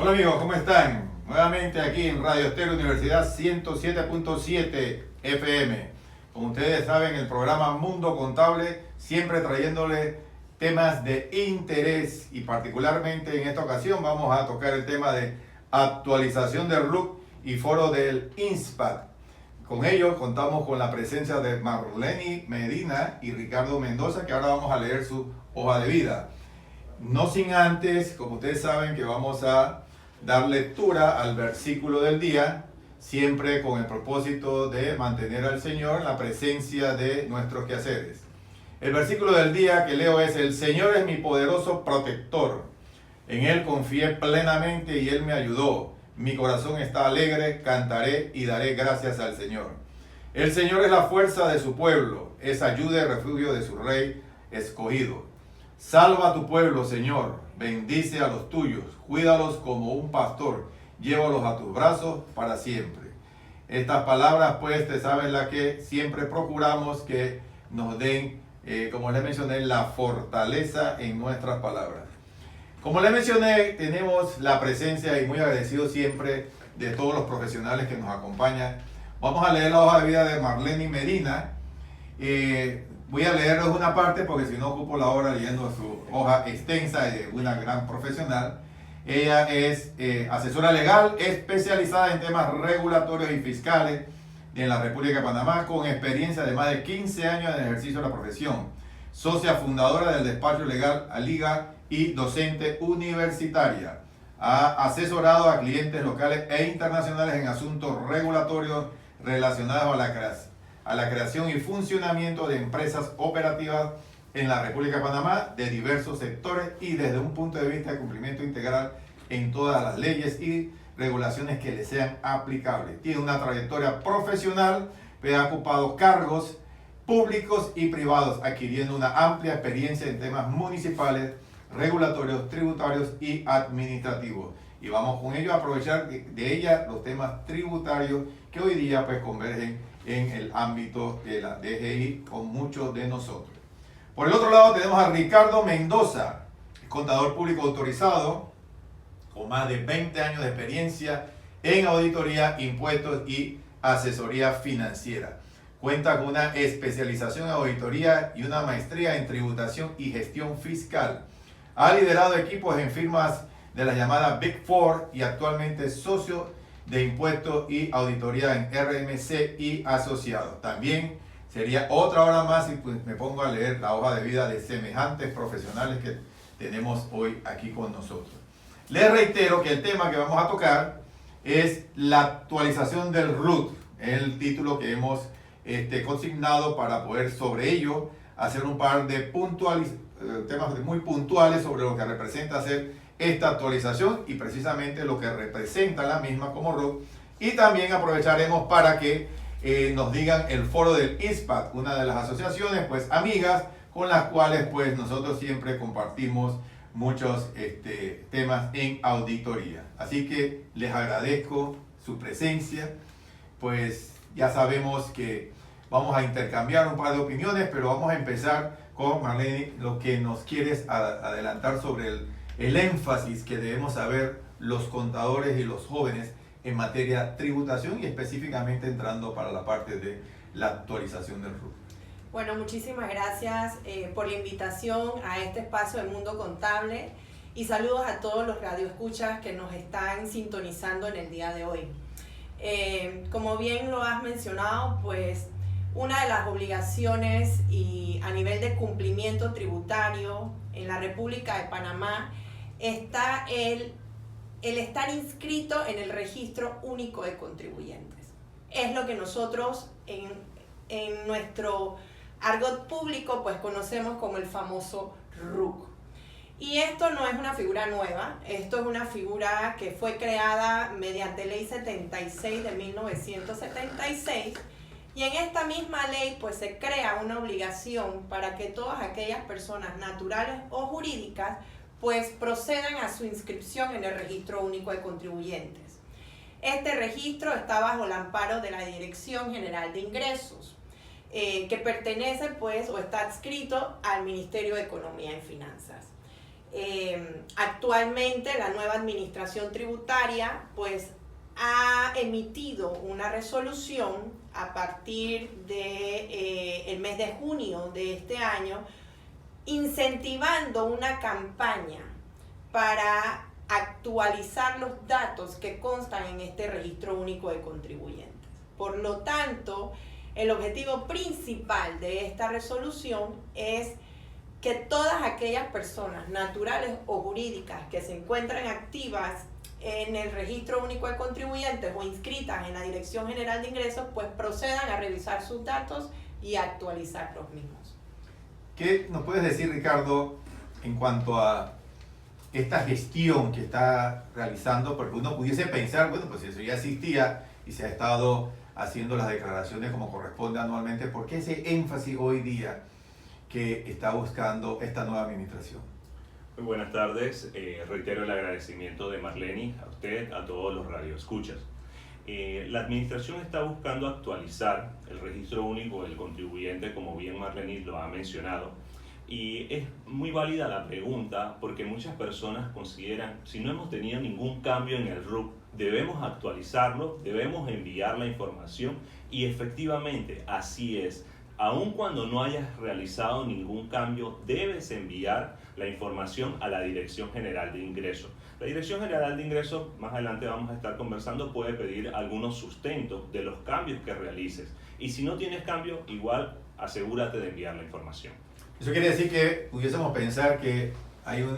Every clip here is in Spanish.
Hola amigos, ¿cómo están? Nuevamente aquí en Radio Estéreo Universidad 107.7 FM. Como ustedes saben, el programa Mundo Contable, siempre trayéndole temas de interés, y particularmente en esta ocasión vamos a tocar el tema de actualización del RUC y foro del INSPAC. Con ello contamos con la presencia de Marlene Medina y Ricardo Mendoza, que ahora vamos a leer su hoja de vida. No sin antes, como ustedes saben, que vamos a dar lectura al versículo del día, siempre con el propósito de mantener al Señor en la presencia de nuestros quehaceres. El versículo del día que leo es: el Señor es mi poderoso protector, en Él confié plenamente y Él me ayudó. Mi corazón está alegre, cantaré y daré gracias al Señor. El Señor es la fuerza de su pueblo, es ayuda y refugio de su rey escogido. Salva a tu pueblo, Señor, bendice a los tuyos, cuídalos como un pastor, llévalos a tus brazos para siempre. Estas palabras, pues, te saben la que siempre procuramos que nos den, como les mencioné, la fortaleza en nuestras palabras. Como les mencioné, tenemos la presencia y muy agradecido siempre de todos los profesionales que nos acompañan. Vamos a leer la hoja de vida de Marlene Medina. Voy a leerles una parte porque si no ocupo la hora leyendo su hoja extensa de una gran profesional. Ella es asesora legal especializada en temas regulatorios y fiscales en la República de Panamá, con experiencia de más de 15 años en el ejercicio de la profesión. Socia fundadora del despacho legal Aliga y docente universitaria. Ha asesorado a clientes locales e internacionales en asuntos regulatorios relacionados a la creación y funcionamiento de empresas operativas en la República de Panamá de diversos sectores y desde un punto de vista de cumplimiento integral en todas las leyes y regulaciones que le sean aplicables. Tiene una trayectoria profesional, pero ha ocupado cargos públicos y privados, adquiriendo una amplia experiencia en temas municipales, regulatorios, tributarios y administrativos. Y vamos con ello a aprovechar de ella los temas tributarios que hoy día pues convergen en el ámbito de la DGI con muchos de nosotros. Por el otro lado tenemos a Ricardo Mendoza, contador público autorizado, con más de 20 años de experiencia en auditoría, impuestos y asesoría financiera. Cuenta con una especialización en auditoría y una maestría en tributación y gestión fiscal. Ha liderado equipos en firmas de la llamada Big Four y actualmente es socio de impuestos y auditoría en RMC y asociados. También sería otra hora más y pues me pongo a leer la hoja de vida de semejantes profesionales que tenemos hoy aquí con nosotros. Les reitero que el tema que vamos a tocar es la actualización del RUT, el título que hemos consignado para poder sobre ello hacer un par de temas muy puntuales sobre lo que representa hacer esta actualización y precisamente lo que representa la misma como RUC. Y también aprovecharemos para que nos digan el foro del INSPAC, una de las asociaciones pues amigas con las cuales pues nosotros siempre compartimos muchos temas en auditoría. Así que les agradezco su presencia. Pues ya sabemos que vamos a intercambiar un par de opiniones, pero vamos a empezar con Marlene, lo que nos quieres adelantar sobre el énfasis que debemos saber los contadores y los jóvenes en materia de tributación y específicamente entrando para la parte de la actualización del RUC. Bueno, muchísimas gracias por la invitación a este espacio del Mundo Contable y saludos a todos los radioescuchas que nos están sintonizando en el día de hoy. Como bien lo has mencionado, pues una de las obligaciones y a nivel de cumplimiento tributario en la República de Panamá está el estar inscrito en el Registro Único de Contribuyentes. Es lo que nosotros en nuestro argot público pues conocemos como el famoso RUC. Y esto no es una figura nueva, esto es una figura que fue creada mediante Ley 76 de 1976. Y en esta misma ley pues se crea una obligación para que todas aquellas personas naturales o jurídicas pues procedan a su inscripción en el Registro Único de Contribuyentes. Este registro está bajo el amparo de la Dirección General de Ingresos, que pertenece pues o está adscrito al Ministerio de Economía y Finanzas. actualmente la nueva administración tributaria pues ha emitido una resolución a partir de el mes de junio de este año, incentivando una campaña para actualizar los datos que constan en este registro único de contribuyentes. Por lo tanto, el objetivo principal de esta resolución es que todas aquellas personas naturales o jurídicas que se encuentran activas en el registro único de contribuyentes o inscritas en la Dirección General de Ingresos, pues procedan a revisar sus datos y actualizar los mismos. ¿Qué nos puedes decir, Ricardo, en cuanto a esta gestión que está realizando? Porque uno pudiese pensar, bueno, pues eso ya existía y se ha estado haciendo las declaraciones como corresponde anualmente. ¿Por qué ese énfasis hoy día que está buscando esta nueva administración? Muy buenas tardes. Reitero el agradecimiento de Marleni, a usted, a todos los radioescuchas. La administración está buscando actualizar el registro único del contribuyente, como bien Marleni lo ha mencionado. Y es muy válida la pregunta porque muchas personas consideran, si no hemos tenido ningún cambio en el RUC, debemos actualizarlo, debemos enviar la información, y efectivamente así es. Aun cuando no hayas realizado ningún cambio, debes enviar la información a la Dirección General de Ingresos. La Dirección General de Ingresos, más adelante vamos a estar conversando, puede pedir algunos sustentos de los cambios que realices. Y si no tienes cambio, igual asegúrate de enviar la información. Eso quiere decir que pudiésemos pensar que hay un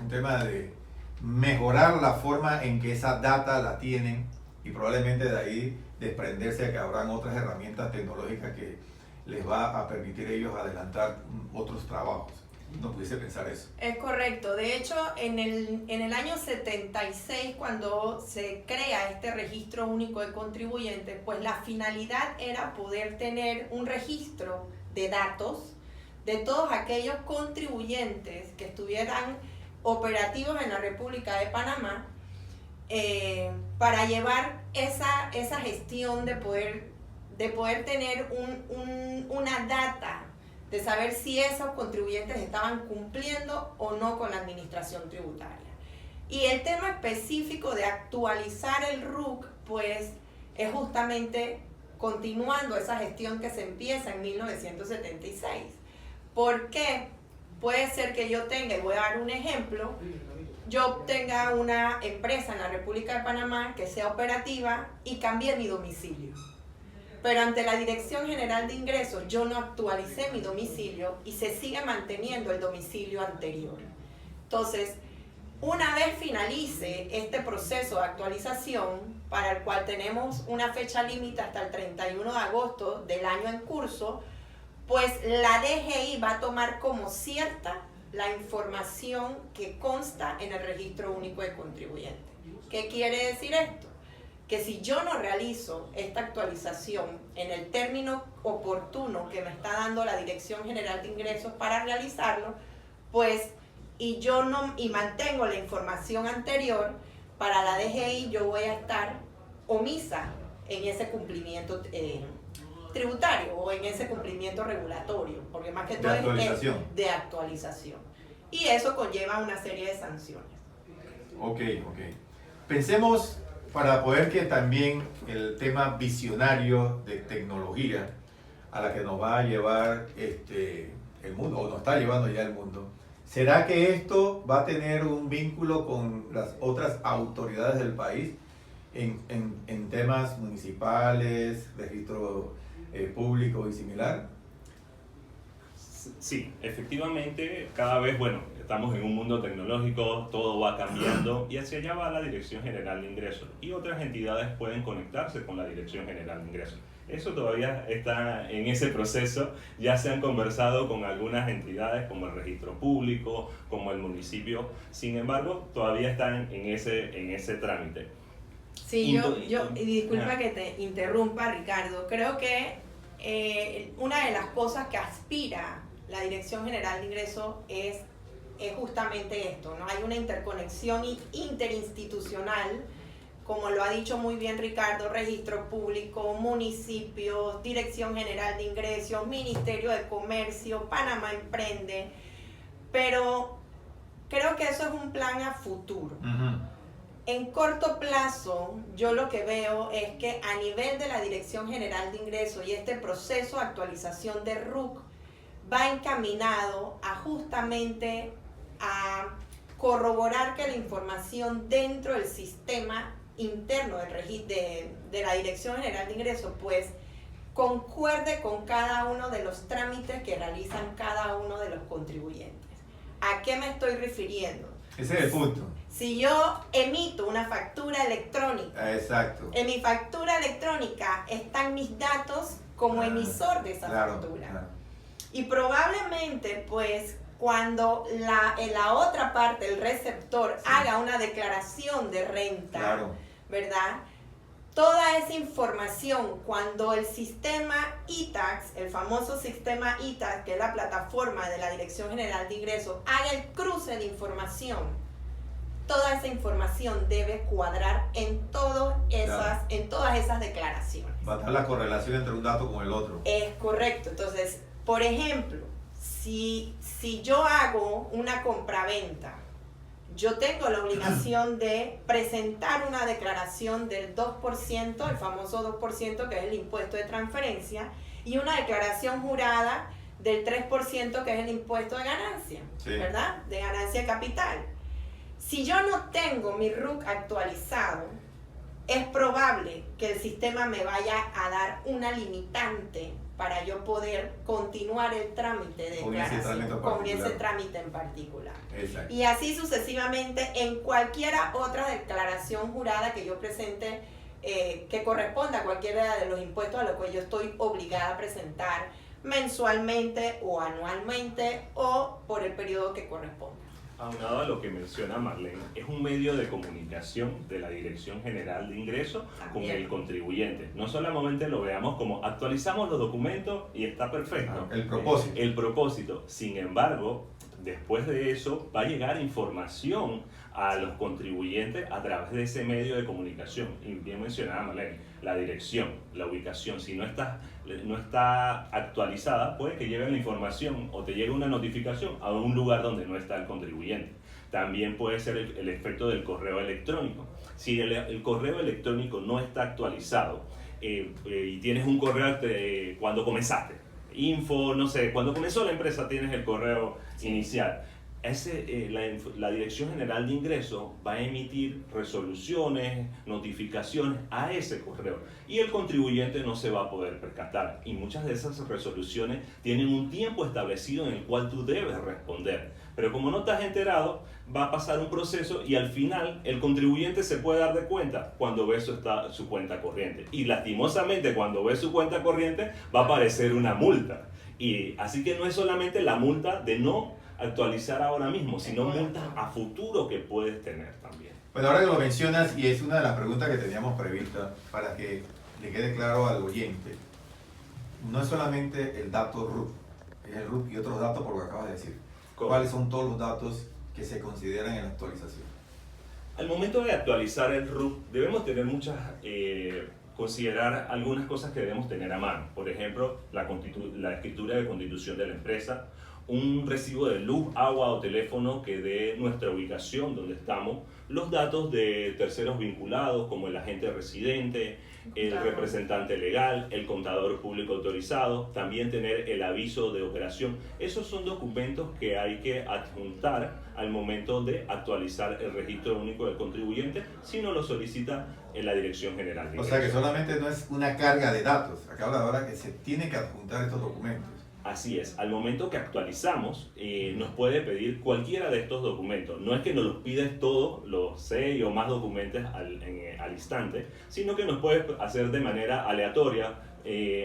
tema de mejorar la forma en que esa data la tienen, y probablemente de ahí desprenderse de que habrán otras herramientas tecnológicas que les va a permitir a ellos adelantar otros trabajos. No pudiese pensar eso. Es correcto. De hecho, en el año 76, cuando se crea este registro único de contribuyentes, pues la finalidad era poder tener un registro de datos de todos aquellos contribuyentes que estuvieran operativos en la República de Panamá, para llevar esa gestión de poder tener una data, de saber si esos contribuyentes estaban cumpliendo o no con la administración tributaria. Y el tema específico de actualizar el RUC, pues es justamente continuando esa gestión que se empieza en 1976. ¿Por qué? Puede ser que yo tenga, y voy a dar un ejemplo, yo tenga una empresa en la República de Panamá que sea operativa y cambie mi domicilio. Pero ante la Dirección General de Ingresos yo no actualicé mi domicilio y se sigue manteniendo el domicilio anterior. Entonces, una vez finalice este proceso de actualización, para el cual tenemos una fecha límite hasta el 31 de agosto del año en curso, pues la DGI va a tomar como cierta la información que consta en el registro único de contribuyentes. ¿Qué quiere decir esto? Que si yo no realizo esta actualización en el término oportuno que me está dando la Dirección General de Ingresos para realizarlo, pues y mantengo la información anterior, para la DGI yo voy a estar omisa en ese cumplimiento tributario o en ese cumplimiento regulatorio, porque más que todo es de actualización. Y eso conlleva una serie de sanciones. Ok. Pensemos, para poder que también el tema visionario de tecnología a la que nos va a llevar el mundo, o nos está llevando ya el mundo, ¿será que esto va a tener un vínculo con las otras autoridades del país en temas municipales, registro público y similar? Sí, efectivamente, cada vez, estamos en un mundo tecnológico, todo va cambiando y hacia allá va la Dirección General de Ingresos, y otras entidades pueden conectarse con la Dirección General de Ingresos. Eso todavía está en ese proceso, ya se han conversado con algunas entidades como el registro público, como el municipio, sin embargo, todavía están en ese trámite. Sí, y disculpa que te interrumpa, Ricardo, creo que una de las cosas que aspira la Dirección General de Ingresos es justamente esto, ¿no? Hay una interconexión interinstitucional, como lo ha dicho muy bien Ricardo, registro público, municipios, Dirección General de Ingresos, Ministerio de Comercio, Panamá Emprende, pero creo que eso es un plan a futuro. Ujú. En corto plazo, yo lo que veo es que a nivel de la Dirección General de Ingresos y este proceso de actualización de RUC va encaminado a justamente a corroborar que la información dentro del sistema interno de la Dirección General de Ingresos pues concuerde con cada uno de los trámites que realizan cada uno de los contribuyentes. ¿A qué me estoy refiriendo? Ese es el punto. Si yo emito una factura electrónica, Exacto. en mi factura electrónica están mis datos como emisor de esa factura. Claro. Y probablemente, pues, cuando la otra parte, el receptor, haga una declaración de renta, Claro. ¿verdad? Toda esa información, cuando el sistema ITAX, el famoso sistema ITAX, que es la plataforma de la Dirección General de Ingresos, haga el cruce de información, toda esa información debe cuadrar en todas esas declaraciones. Va a estar la correlación entre un dato con el otro. Es correcto. Entonces, por ejemplo, si yo hago una compraventa, yo tengo la obligación de presentar una declaración del 2%, el famoso 2%, que es el impuesto de transferencia, y una declaración jurada del 3%, que es el impuesto de ganancia, Sí. ¿verdad? De ganancia de capital. Si yo no tengo mi RUC actualizado, es probable que el sistema me vaya a dar una limitante para yo poder continuar el trámite de declaración con ese trámite en particular. Exacto. Y así sucesivamente en cualquiera otra declaración jurada que yo presente que corresponda a cualquiera de los impuestos a los que yo estoy obligada a presentar mensualmente o anualmente o por el periodo que corresponda. Aunado a lo que menciona Marlene, es un medio de comunicación de la Dirección General de Ingresos con el contribuyente. No solamente lo veamos como actualizamos los documentos y está perfecto. El propósito. El propósito. Sin embargo, después de eso va a llegar información a los contribuyentes a través de ese medio de comunicación. Y bien mencionada Marlene, la dirección, la ubicación. Si no está actualizada, puede que llegue la información o te llegue una notificación a un lugar donde no está el contribuyente. También puede ser el efecto del correo electrónico. Si el correo electrónico no está actualizado y tienes un correo cuando comenzaste, no sé, cuando comenzó la empresa tienes el correo inicial. La Dirección General de Ingresos va a emitir resoluciones, notificaciones a ese correo y el contribuyente no se va a poder percatar, y muchas de esas resoluciones tienen un tiempo establecido en el cual tú debes responder, pero como no te has enterado va a pasar un proceso y al final el contribuyente se puede dar de cuenta cuando ve su cuenta corriente, y lastimosamente cuando ve su cuenta corriente va a aparecer una multa, y así que no es solamente la multa de no actualizar ahora mismo, sino multas a futuro que puedes tener también. Bueno, ahora que lo mencionas, y es una de las preguntas que teníamos prevista para que le quede claro al oyente, no es solamente el dato RUC, es el RUC y otros datos por lo que acabas de decir. ¿Cuáles son todos los datos que se consideran en la actualización? Al momento de actualizar el RUC, debemos tener considerar algunas cosas que debemos tener a mano. Por ejemplo, la escritura de constitución de la empresa, un recibo de luz, agua o teléfono que dé nuestra ubicación donde estamos, los datos de terceros vinculados como el agente residente, el representante legal, el contador público autorizado, también tener el aviso de operación. Esos son documentos que hay que adjuntar al momento de actualizar el registro único del contribuyente si no lo solicita en la Dirección General de Ingresos. O sea que solamente no es una carga de datos, acá habla ahora que se tiene que adjuntar estos documentos. Así es, al momento que actualizamos nos puede pedir cualquiera de estos documentos. No es que nos los pides todos, los 6 o más documentos al instante, sino que nos puede hacer de manera aleatoria,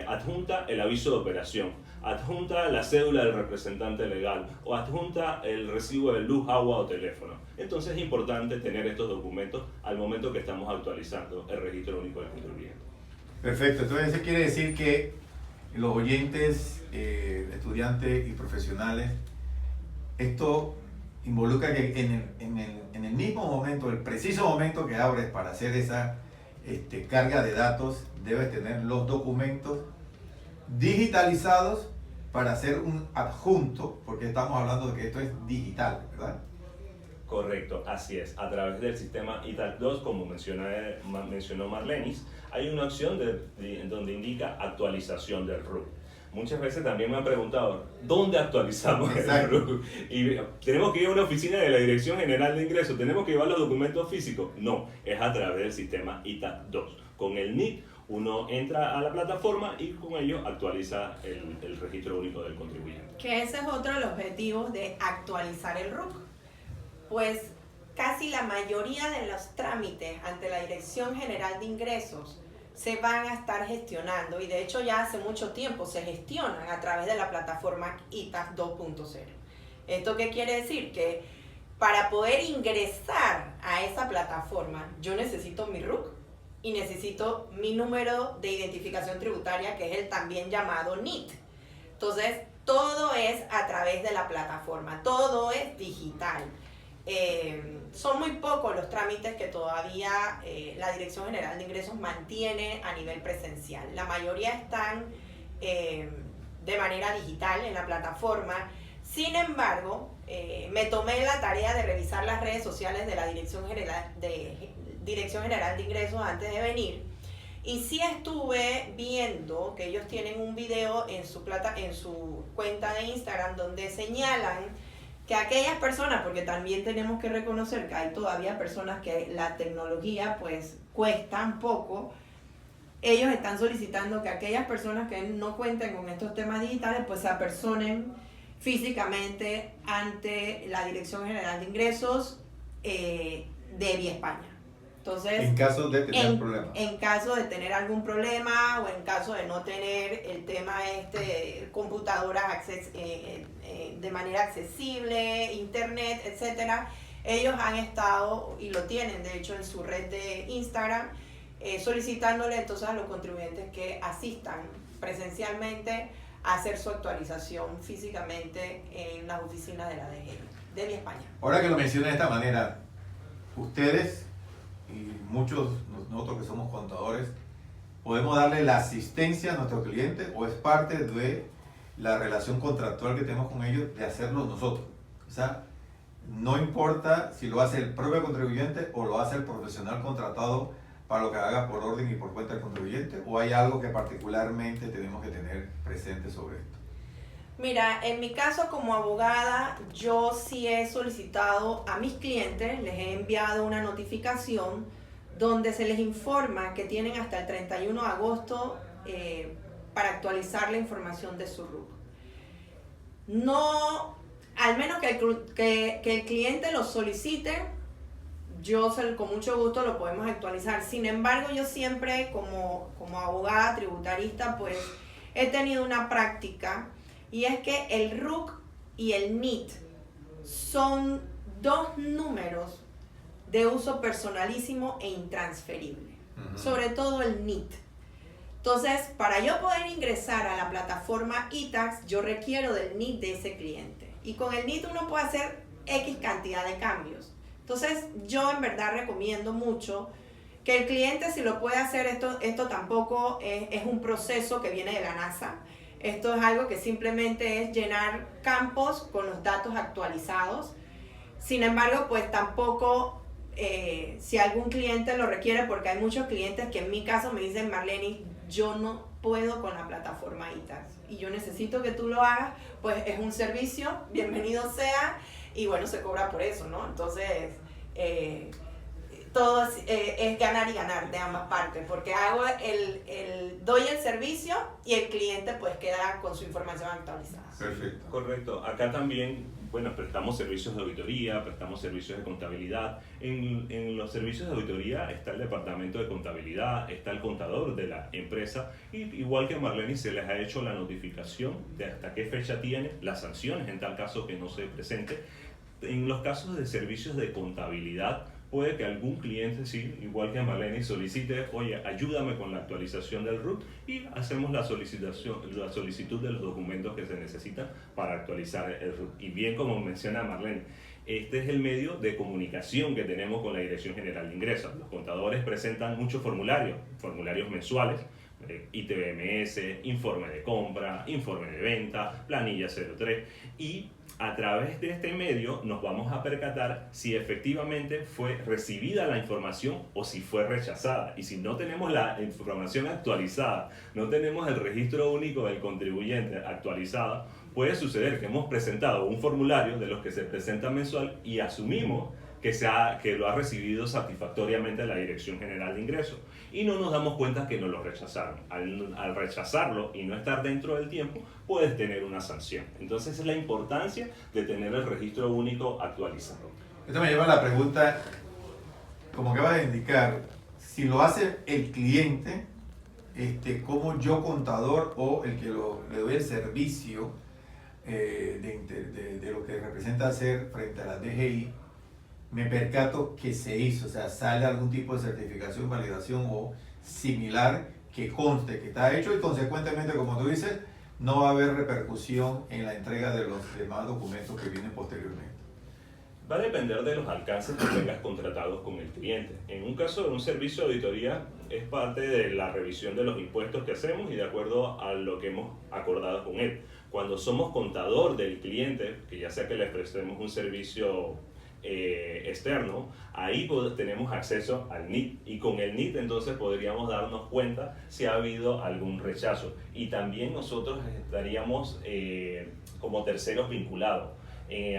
adjunta el aviso de operación, adjunta la cédula del representante legal o adjunta el recibo de luz, agua o teléfono. Entonces es importante tener estos documentos al momento que estamos actualizando el registro único del contribuyente. Perfecto, entonces eso quiere decir que los oyentes, estudiantes y profesionales, esto involucra que en el mismo momento, el preciso momento que abres para hacer esa carga de datos, debes tener los documentos digitalizados para hacer un adjunto, porque estamos hablando de que esto es digital, ¿verdad? Correcto, así es. A través del sistema ITAC 2, como mencionó Marlenis, hay una opción donde indica actualización del RUC. Muchas veces también me han preguntado, ¿dónde actualizamos el RUC? Y tenemos que ir a una oficina de la Dirección General de Ingresos, ¿tenemos que llevar los documentos físicos? No, es a través del sistema ITAC 2. Con el NIT, uno entra a la plataforma y con ello actualiza el registro único del contribuyente. Que ese es otro de los objetivos de actualizar el RUC. Pues casi la mayoría de los trámites ante la Dirección General de Ingresos se van a estar gestionando, y de hecho ya hace mucho tiempo se gestionan a través de la plataforma ITAC 2.0. ¿Esto qué quiere decir? Que para poder ingresar a esa plataforma yo necesito mi RUC y necesito mi número de identificación tributaria, que es el también llamado NIT. Entonces todo es a través de la plataforma, todo es digital. Son muy pocos los trámites que todavía la Dirección General de Ingresos mantiene a nivel presencial. La mayoría están de manera digital en la plataforma. Sin embargo, me tomé la tarea de revisar las redes sociales de la Dirección General de Ingresos antes de venir, y sí estuve viendo que ellos tienen un video en su cuenta de Instagram donde señalan que aquellas personas, porque también tenemos que reconocer que hay todavía personas que la tecnología pues cuesta un poco, ellos están solicitando que aquellas personas que no cuenten con estos temas digitales pues se apersonen físicamente ante la Dirección General de Ingresos de Vía España. Entonces, en caso de tener problemas. En caso de tener algún problema o en caso de no tener el tema computadoras de manera accesible, internet, etcétera, ellos han estado y lo tienen de hecho en su red de Instagram solicitándole entonces a los contribuyentes que asistan presencialmente a hacer su actualización físicamente en las oficinas de la DGI de Vía España. Ahora que lo mencioné de esta manera, ustedes y muchos nosotros que somos contadores, ¿podemos darle la asistencia a nuestro cliente o es parte de la relación contractual que tenemos con ellos de hacerlo nosotros? O sea, no importa si lo hace el propio contribuyente o lo hace el profesional contratado para lo que haga por orden y por cuenta del contribuyente, o hay algo que particularmente tenemos que tener presente sobre esto. Mira, en mi caso como abogada, yo sí he solicitado a mis clientes, les he enviado una notificación donde se les informa que tienen hasta el 31 de agosto para actualizar la información de su RUC. No, al menos que el cliente lo solicite, con mucho gusto lo podemos actualizar. Sin embargo, yo siempre como abogada tributarista, pues he tenido una práctica, y es que el RUC y el NIT son dos números de uso personalísimo e intransferible, sobre todo el NIT. Entonces, para yo poder ingresar a la plataforma ITAX, yo requiero del NIT de ese cliente. Y con el NIT uno puede hacer X cantidad de cambios. Entonces, yo en verdad recomiendo mucho que el cliente, si lo puede hacer, esto tampoco es un proceso que viene de la NASA. Esto es algo que simplemente es llenar campos con los datos actualizados. Sin embargo, pues tampoco, si algún cliente lo requiere, porque hay muchos clientes que en mi caso me dicen, Marleni, yo no puedo con la plataforma ITAX y yo necesito que tú lo hagas, pues es un servicio, bienvenido sea, y bueno, se cobra por eso, ¿no? Entonces, todo es ganar y ganar de ambas partes, porque doy el servicio y el cliente pues queda con su información actualizada. Perfecto. Correcto. Acá también, bueno, prestamos servicios de auditoría, prestamos servicios de contabilidad. En los servicios de auditoría está el departamento de contabilidad, está el contador de la empresa, y igual que a Marleni se les ha hecho la notificación de hasta qué fecha tiene las sanciones en tal caso que no se presente. En los casos de servicios de contabilidad, puede que algún cliente, sí, igual que a Marleni, solicite, oye, ayúdame con la actualización del RUT, y hacemos la solicitud de los documentos que se necesitan para actualizar el RUT. Y bien, como menciona Marleni, este es el medio de comunicación que tenemos con la Dirección General de Ingresos. Los contadores presentan muchos formularios mensuales, ITBMS, informe de compra, informe de venta, planilla 03, y a través de este medio nos vamos a percatar si efectivamente fue recibida la información o si fue rechazada. Y si no tenemos la información actualizada, no tenemos el registro único del contribuyente actualizado, puede suceder que hemos presentado un formulario de los que se presenta mensual y asumimos que lo ha recibido satisfactoriamente la Dirección General de Ingresos y no nos damos cuenta que nos lo rechazaron. Al rechazarlo y no estar dentro del tiempo, puedes tener una sanción. Entonces es la importancia de tener el registro único actualizado. Esto me lleva a la pregunta, como acaba de indicar, si lo hace el cliente, como yo contador o el que le doy el servicio de lo que representa hacer frente a la DGI, me percato que se hizo, o sea, sale algún tipo de certificación, validación o similar que conste que está hecho y consecuentemente, como tú dices, no va a haber repercusión en la entrega de los demás documentos que vienen posteriormente. Va a depender de los alcances que tengas contratados con el cliente. En un caso de un servicio de auditoría es parte de la revisión de los impuestos que hacemos y de acuerdo a lo que hemos acordado con él. Cuando somos contador del cliente, que ya sea que le prestemos un servicio externo, ahí tenemos acceso al NIT y con el NIT entonces podríamos darnos cuenta si ha habido algún rechazo y también nosotros estaríamos como terceros vinculados.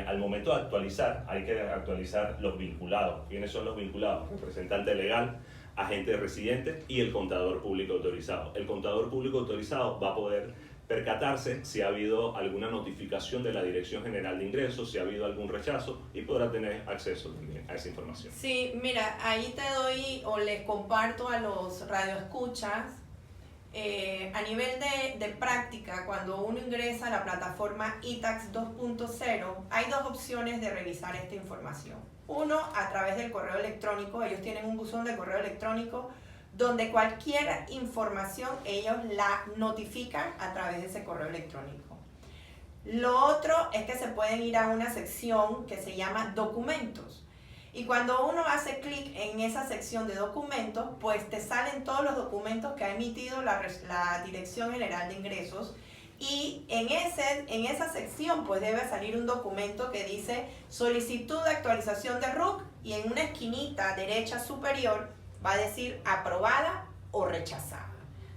Al momento de actualizar, hay que actualizar los vinculados. ¿Quiénes son los vinculados? Representante legal, agente residente y el contador público autorizado. El contador público autorizado va a poder percatarse si ha habido alguna notificación de la Dirección General de Ingresos, si ha habido algún rechazo y podrá tener acceso también a esa información. Sí, mira, ahí te doy o les comparto a los radioescuchas a nivel de práctica, cuando uno ingresa a la plataforma iTax 2.0, hay dos opciones de revisar esta información. Uno, a través del correo electrónico, ellos tienen un buzón de correo electrónico donde cualquier información ellos la notifican a través de ese correo electrónico. Lo otro es que se pueden ir a una sección que se llama documentos. Y cuando uno hace clic en esa sección de documentos, pues te salen todos los documentos que ha emitido la Dirección General de Ingresos. Y en esa sección pues debe salir un documento que dice solicitud de actualización de RUC y en una esquinita derecha superior va a decir aprobada o rechazada.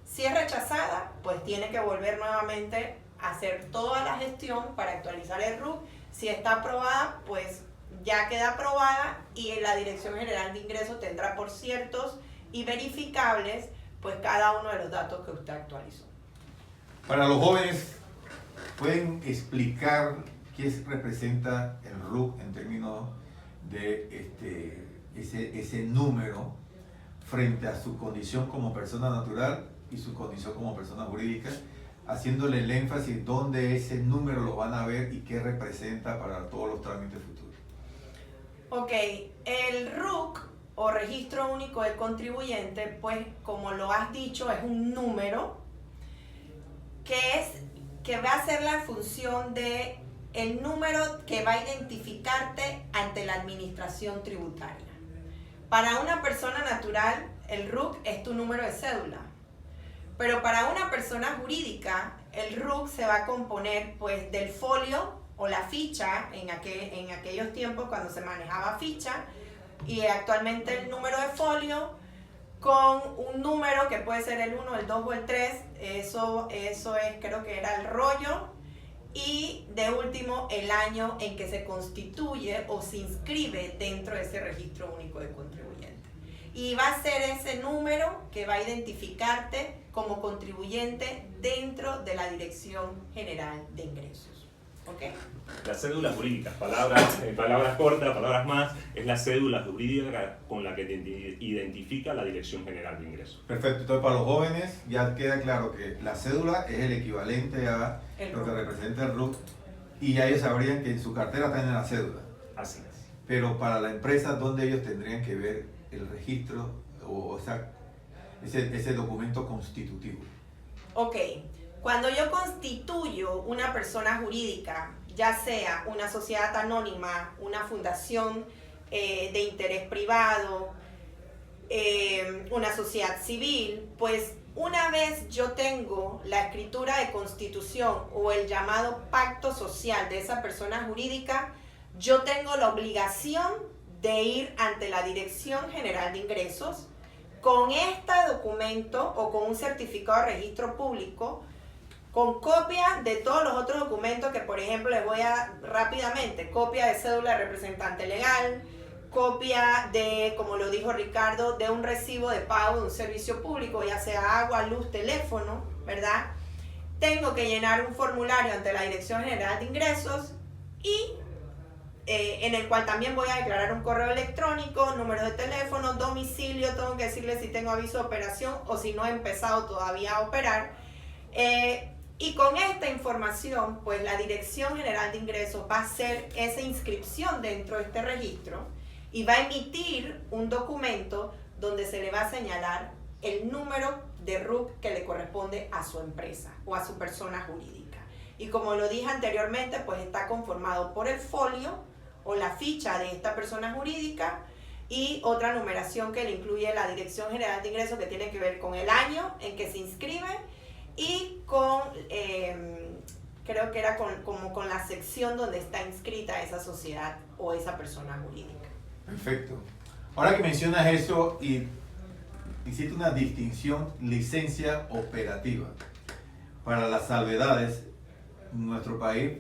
Si es rechazada, pues tiene que volver nuevamente a hacer toda la gestión para actualizar el RUC. Si está aprobada, pues ya queda aprobada y la Dirección General de Ingresos tendrá por ciertos y verificables pues cada uno de los datos que usted actualizó. Para los jóvenes, ¿pueden explicar qué representa el RUC en términos de ese número frente a su condición como persona natural y su condición como persona jurídica, haciéndole el énfasis dónde ese número lo van a ver y qué representa para todos los trámites futuros? Ok, el RUC o Registro Único del Contribuyente, pues como lo has dicho, es un número que va a ser la función de el número que va a identificarte ante la administración tributaria. Para una persona natural, el RUC es tu número de cédula. Pero para una persona jurídica, el RUC se va a componer pues del folio o la ficha, en aquellos tiempos cuando se manejaba ficha, y actualmente el número de folio, con un número que puede ser el 1, el 2 o el 3, eso es, creo que era el rollo, y de último el año en que se constituye o se inscribe dentro de ese registro único de contribuyente. Y va a ser ese número que va a identificarte como contribuyente dentro de la Dirección General de Ingresos. ¿Okay? La cédula jurídica, palabras cortas, palabras más, es la cédula jurídica con la que te identifica la Dirección General de Ingresos. Perfecto, entonces para los jóvenes ya queda claro que la cédula es el equivalente a lo que representa el RUC y ya ellos sabrían que en su cartera tienen la cédula. Así es. Pero para la empresa, ¿dónde ellos tendrían que ver el registro o ese documento constitutivo? Ok. Cuando yo constituyo una persona jurídica, ya sea una sociedad anónima, una fundación de interés privado, una sociedad civil, pues una vez yo tengo la escritura de constitución o el llamado pacto social de esa persona jurídica, yo tengo la obligación de ir ante la Dirección General de Ingresos con este documento o con un certificado de registro público, con copia de todos los otros documentos que, por ejemplo, les voy a rápidamente, copia de cédula de representante legal, copia de, como lo dijo Ricardo, de un recibo de pago de un servicio público, ya sea agua, luz, teléfono, ¿verdad? Tengo que llenar un formulario ante la Dirección General de Ingresos y en el cual también voy a declarar un correo electrónico, número de teléfono, domicilio, tengo que decirle si tengo aviso de operación o si no he empezado todavía a operar. Y con esta información, pues la Dirección General de Ingresos va a hacer esa inscripción dentro de este registro y va a emitir un documento donde se le va a señalar el número de RUC que le corresponde a su empresa o a su persona jurídica. Y como lo dije anteriormente, pues está conformado por el folio o la ficha de esta persona jurídica y otra numeración que le incluye la Dirección General de Ingresos que tiene que ver con el año en que se inscribe y con, creo que era como con la sección donde está inscrita esa sociedad o esa persona jurídica. Perfecto. Ahora que mencionas eso y hiciste una distinción licencia operativa. Para las salvedades, en nuestro país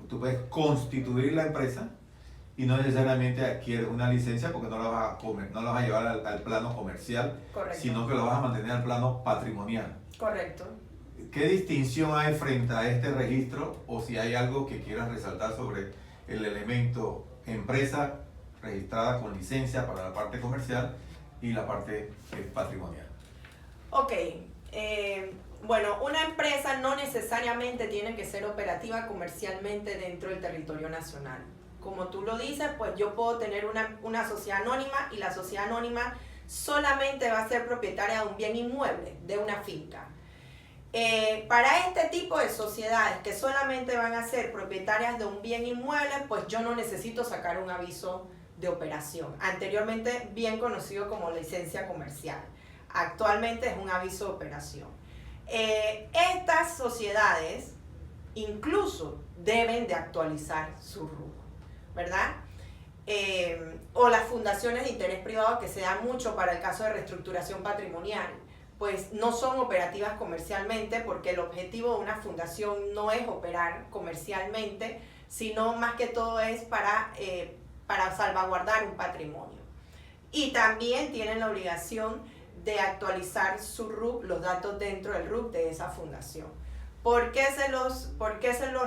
tú puedes constituir la empresa y no necesariamente adquieres una licencia porque no la vas a llevar al plano comercial, Correcto. sino que la vas a mantener al plano patrimonial. Correcto. ¿Qué distinción hay frente a este registro o si hay algo que quieras resaltar sobre el elemento empresa registrada con licencia para la parte comercial y la parte patrimonial? Ok, bueno, una empresa no necesariamente tiene que ser operativa comercialmente dentro del territorio nacional. Como tú lo dices, pues yo puedo tener una sociedad anónima y la sociedad anónima solamente va a ser propietaria de un bien inmueble, de una finca. Para este tipo de sociedades que solamente van a ser propietarias de un bien inmueble, pues yo no necesito sacar un aviso de operación, anteriormente bien conocido como licencia comercial. Actualmente es un aviso de operación. Estas sociedades incluso deben de actualizar su RUC, ¿verdad? O las fundaciones de interés privado que se dan mucho para el caso de reestructuración patrimonial, pues no son operativas comercialmente porque el objetivo de una fundación no es operar comercialmente, sino más que todo es para salvaguardar un patrimonio. Y también tienen la obligación de actualizar su RUC, los datos dentro del RUC de esa fundación. ¿Por qué se los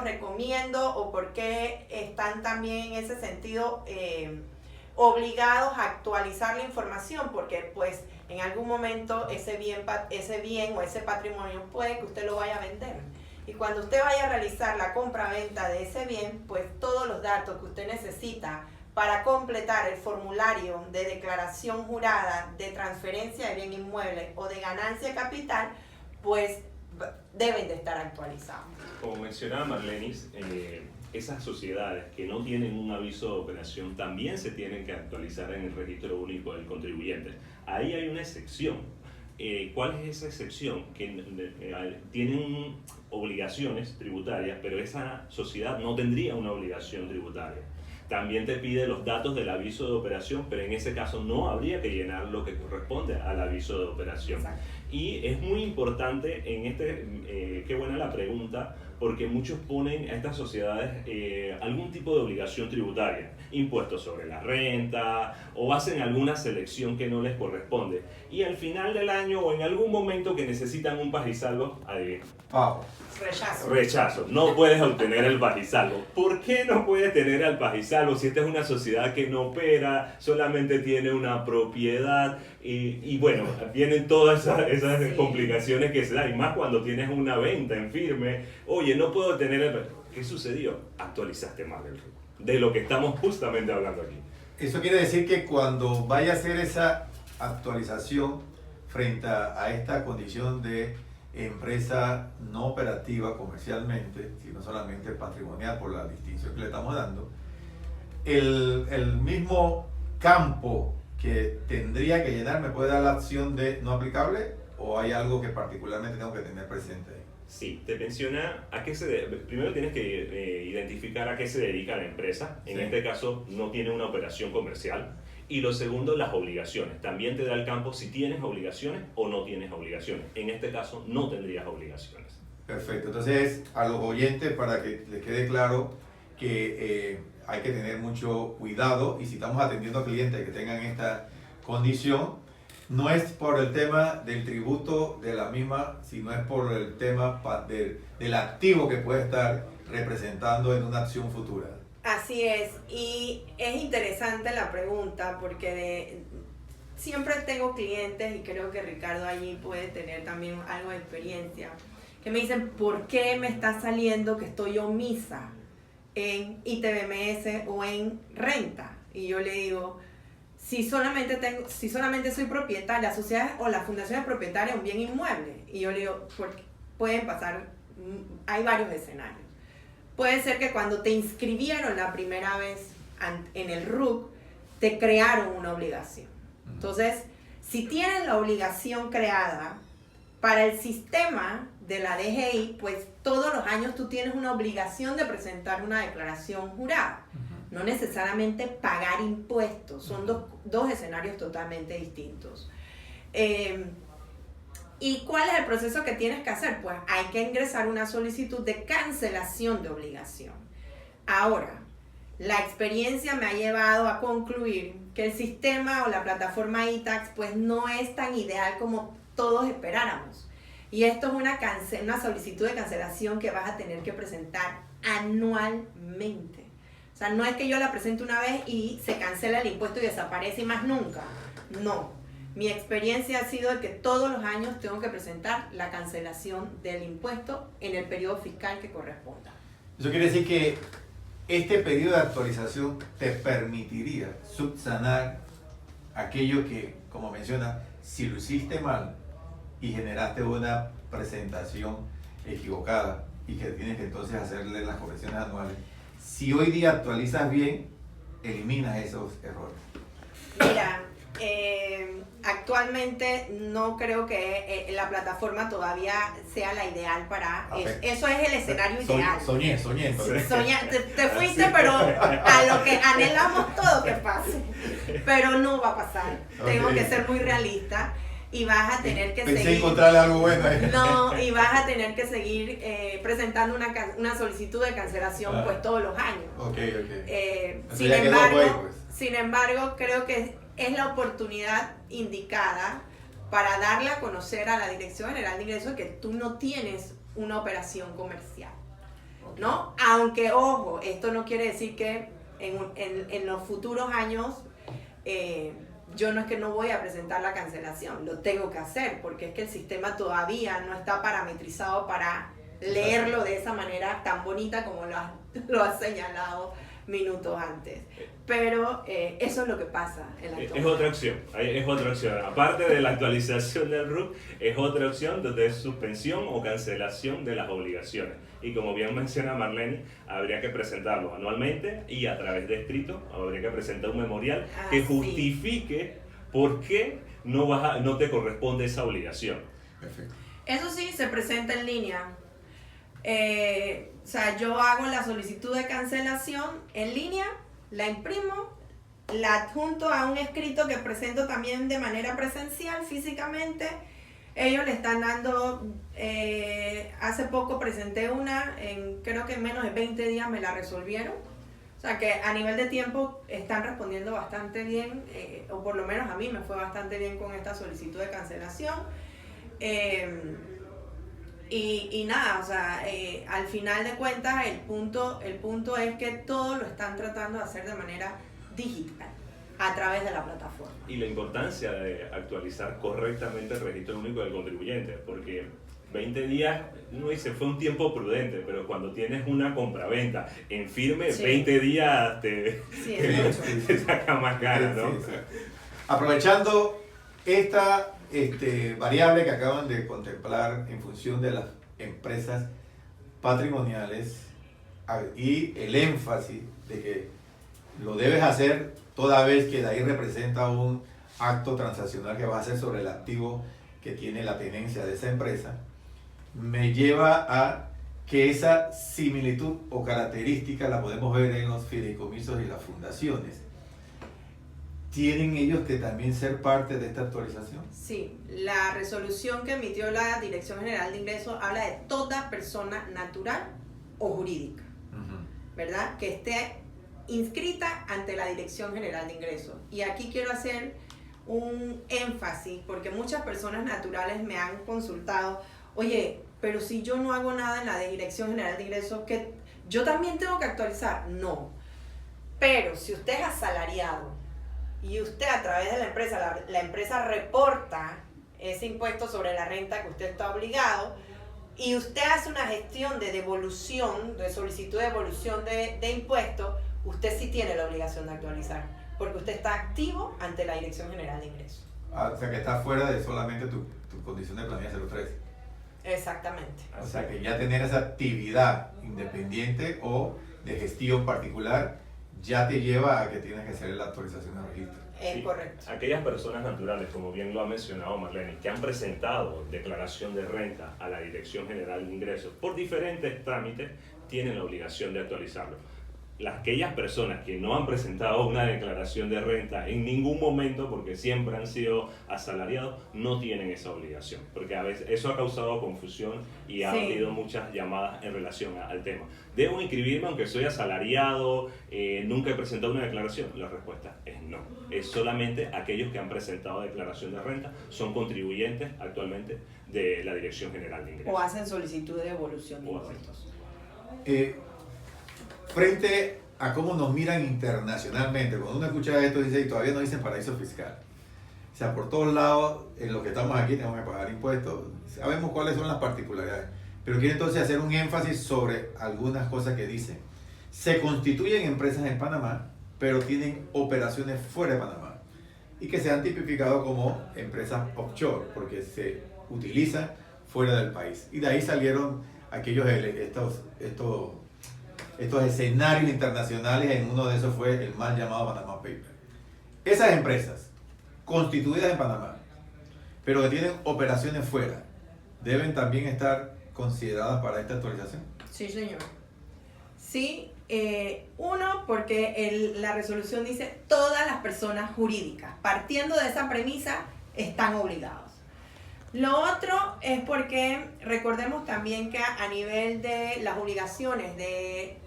recomiendo o por qué están también en ese sentido obligados a actualizar la información? Porque pues en algún momento ese bien o ese patrimonio puede que usted lo vaya a vender. Y cuando usted vaya a realizar la compra-venta de ese bien, pues todos los datos que usted necesita para completar el formulario de declaración jurada de transferencia de bien inmueble o de ganancia de capital, pues deben de estar actualizados. Como mencionaba Marlenis, esas sociedades que no tienen un aviso de operación también se tienen que actualizar en el registro único del contribuyente. Ahí hay una excepción. ¿Cuál es esa excepción? Que tienen obligaciones tributarias, pero esa sociedad no tendría una obligación tributaria. También te pide los datos del aviso de operación, pero en ese caso no habría que llenar lo que corresponde al aviso de operación. Exacto. Y es muy importante qué buena la pregunta, porque muchos ponen a estas sociedades algún tipo de obligación tributaria, impuestos sobre la renta, o hacen alguna selección que no les corresponde. Y al final del año o en algún momento que necesitan un pagisalvo, adivina. Rechazo. No puedes obtener el pagisalvo. ¿Por qué no puedes tener el pagisalvo si esta es una sociedad que no opera, solamente tiene una propiedad? Y bueno, vienen todas esas complicaciones que se dan, y más cuando tienes una venta en firme. Oye, no puedo tener el... ¿Qué sucedió? Actualizaste mal el RUC, de lo que estamos justamente hablando aquí. Eso quiere decir que cuando vaya a hacer esa actualización frente a esta condición de empresa no operativa comercialmente, sino solamente patrimonial por la distinción que le estamos dando, el mismo campo que tendría que llenar, ¿me puede dar la opción de no aplicable o hay algo que particularmente tengo que tener presente ahí? Sí, te menciona a qué primero tienes que identificar a qué se dedica la empresa. En este caso no tiene una operación comercial. Y lo segundo, las obligaciones. También te da el campo si tienes obligaciones o no tienes obligaciones. En este caso no tendrías obligaciones. Perfecto. Entonces, a los oyentes, para que les quede claro que hay que tener mucho cuidado y si estamos atendiendo a clientes que tengan esta condición, no es por el tema del tributo de la misma, sino es por el tema del activo que puede estar representando en una acción futura. Así es, y es interesante la pregunta porque siempre tengo clientes y creo que Ricardo allí puede tener también algo de experiencia, que me dicen, ¿por qué me está saliendo que estoy omisa en ITBMS o en renta? Y yo le digo, si solamente soy propietaria, la sociedad o la fundación es propietaria de un bien inmueble. Y yo le digo, pueden pasar, hay varios escenarios. Puede ser que cuando te inscribieron la primera vez en el RUC, te crearon una obligación. Entonces, si tienes la obligación creada, para el sistema de la DGI, pues todos los años tú tienes una obligación de presentar una declaración jurada. No necesariamente pagar impuestos, son dos escenarios totalmente distintos. ¿Y cuál es el proceso que tienes que hacer? Pues hay que ingresar una solicitud de cancelación de obligación. Ahora, la experiencia me ha llevado a concluir que el sistema o la plataforma iTax pues no es tan ideal como todos esperáramos. Y esto es una solicitud de cancelación que vas a tener que presentar anualmente. O sea, no es que yo la presente una vez y se cancela el impuesto y desaparece y más nunca. No. Mi experiencia ha sido de que todos los años tengo que presentar la cancelación del impuesto en el periodo fiscal que corresponda. Eso quiere decir que este periodo de actualización te permitiría subsanar aquello que, como menciona, si lo hiciste mal y generaste una presentación equivocada y que tienes que entonces hacerle las correcciones anuales, si hoy día actualizas bien, eliminas esos errores. Mira, actualmente no creo que la plataforma todavía sea la ideal para eso. Eso es el escenario ideal. Soñé. Te fuiste, pero a lo que anhelamos todo que pase. Pero no va a pasar. Tengo que ser muy realista. Y vas a tener que Pensé encontrarle algo bueno ahí. No, y vas a tener que seguir presentando una solicitud de cancelación pues todos los años. Sin embargo, creo que es la oportunidad indicada para darle a conocer a la Dirección General de Ingresos que tú no tienes una operación comercial, ¿no? Aunque, ojo, esto no quiere decir que en los futuros años yo no es que no voy a presentar la cancelación, lo tengo que hacer porque es que el sistema todavía no está parametrizado para leerlo de esa manera tan bonita como lo has señalado minutos antes. Pero eso es lo que pasa en la actualidad. Es otra opción. Aparte de la actualización del RUC, es otra opción donde es suspensión o cancelación de las obligaciones. Y como bien menciona Marlene, habría que presentarlo anualmente y a través de escrito, habría que presentar un memorial que justifique por qué no te corresponde esa obligación. Perfecto. Eso sí, se presenta en línea. O sea, yo hago la solicitud de cancelación en línea, la imprimo, la adjunto a un escrito que presento también de manera presencial, físicamente. Ellos le están dando, hace poco presenté una, creo que en menos de 20 días me la resolvieron. O sea que a nivel de tiempo están respondiendo bastante bien, o por lo menos a mí me fue bastante bien con esta solicitud de cancelación. Y nada, o sea, al final de cuentas el punto es que todo lo están tratando de hacer de manera digital, a través de la plataforma. Y la importancia de actualizar correctamente el registro único del contribuyente, porque 20 días, uno dice, fue un tiempo prudente, pero cuando tienes una compraventa en firme, 20 días te saca más cara, ¿no? Sí. Aprovechando esta variable que acaban de contemplar en función de las empresas patrimoniales y el énfasis de que lo debes hacer toda vez que de ahí representa un acto transaccional que vas a hacer sobre el activo que tiene la tenencia de esa empresa, me lleva a que esa similitud o característica la podemos ver en los fideicomisos y las fundaciones. ¿Tienen ellos que también ser parte de esta actualización? Sí, la resolución que emitió la Dirección General de Ingresos habla de toda persona natural o jurídica, ¿verdad? Que esté inscrita ante la Dirección General de Ingresos. Y aquí quiero hacer un énfasis, porque muchas personas naturales me han consultado, oye, pero si yo no hago nada en la Dirección General de Ingresos, ¿que yo también tengo que actualizar? No. Pero si usted es asalariado y usted a través de la empresa reporta ese impuesto sobre la renta que usted está obligado, y usted hace una gestión de devolución, de solicitud de devolución de impuestos, usted sí tiene la obligación de actualizar, porque usted está activo ante la Dirección General de Ingresos. O sea que está fuera de solamente tu condición de planilla 03. Exactamente. O sea que ya tener esa actividad independiente o de gestión particular ya te lleva a que tienes que hacer la actualización de registro. Es correcto. Aquellas personas naturales, como bien lo ha mencionado Marlene, que han presentado declaración de renta a la Dirección General de Ingresos por diferentes trámites, tienen la obligación de actualizarlo. Aquellas personas que no han presentado una declaración de renta en ningún momento, porque siempre han sido asalariados, no tienen esa obligación, porque a veces eso ha causado confusión y ha habido muchas llamadas en relación al tema. ¿Debo inscribirme aunque soy asalariado? ¿Nunca he presentado una declaración? La respuesta es no. Es solamente aquellos que han presentado declaración de renta, son contribuyentes actualmente de la Dirección General de Ingresos. O hacen solicitud de devolución de impuestos. Frente a cómo nos miran internacionalmente, cuando uno escucha esto dice, y todavía no dicen paraíso fiscal. O sea, por todos lados, en lo que estamos aquí tenemos que pagar impuestos. Sabemos cuáles son las particularidades. Pero quiero entonces hacer un énfasis sobre algunas cosas que dicen. Se constituyen empresas en Panamá, pero tienen operaciones fuera de Panamá. Y que se han tipificado como empresas offshore, porque se utilizan fuera del país. Y de ahí salieron aquellos estos escenarios internacionales. En uno de esos fue el mal llamado Panama Paper. Esas empresas constituidas en Panamá, pero que tienen operaciones fuera, deben también estar consideradas para esta actualización. Sí, señor. Sí, uno, porque la resolución dice todas las personas jurídicas, partiendo de esa premisa, están obligados. Lo otro es porque recordemos también que a nivel de las obligaciones de